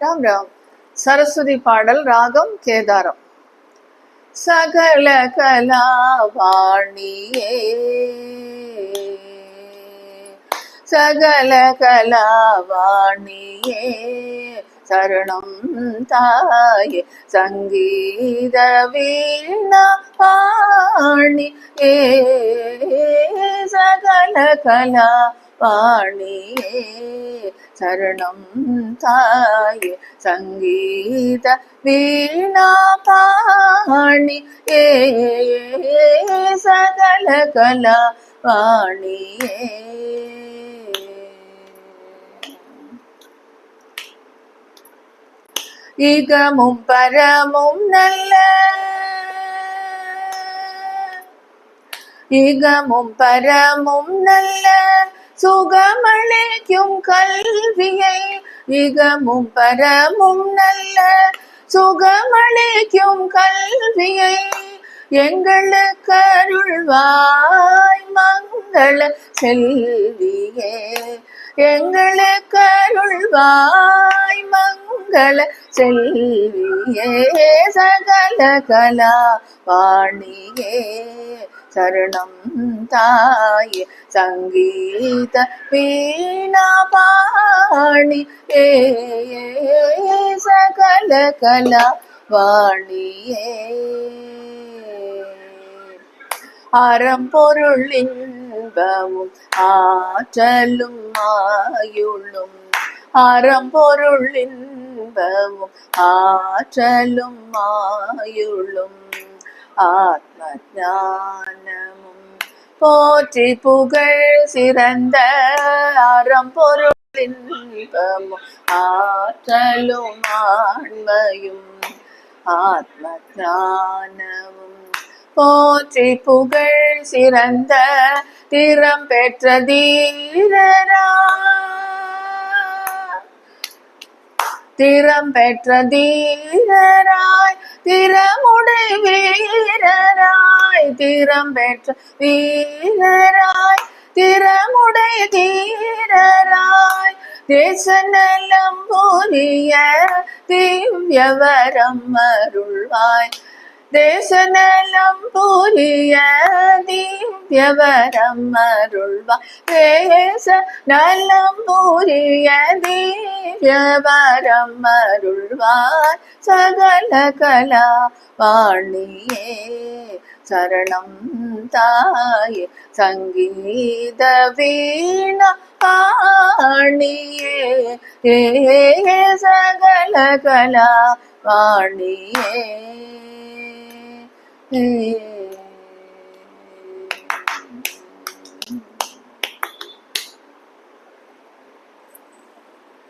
ராம் ராம். சரஸ்வதி பாடல், ராகம் கேதாரம். சகல கலாவாணியே சகல கலாவாணியே சரணம் தாயே சங்கீத வீணா பாணி ஏ சகல கலா வாணியே சரணம் தாயே சங்கீத வீணா பாணி ஏ சகல கலா வாணியே. இகமும் பரமும் நல்ல இகமும் பரமும் நல்ல சுகமளிக்கும் கல்வியை இகமும் பரமும் நல்ல சுகமளிக்கும் கல்வியை எங்களுக்கு அருள்வாய் மங்கள செல்வியே எங்களுக்கு அருள்வாய் மங்கள செல்வியே சகல கலா வாணியே சரணம் தாயே சங்கீத வீணா பாணி ஏ சகல கலா வாணியே. அறம்பொருள் இன்பமும் ஆற்றலும் ஆயுளும் அறம்பொருள் இன்பமும் ஆற்றலும் ஆயுளும் ஆத்ம ஞானமும் போற்றி புகழ் சிறந்த அறம்பொருள் இன்பமும் ஆற்றலும் ஆண்மையும் ஆத்ம ஞானமும் போற்றி புகழ் சிறந்த திறம் பெற்ற திறம் பெற்ற தீரராய் திறமுடை வீரராய் திறம் பெற்ற வீரராய் திறமுடை தீரராய் தேச நலம் புரிய திவ்யவரம் அருள்வாய் தேச நலம் புரிய திவ்யவரம் அருள்வாய் தேச நலம் புரிய திவ்யவரம் அருள்வாய் சகல கலா வாணியே சரணம் தாயே சங்கீத வீணா பாணியே சகல கலா வாணியே.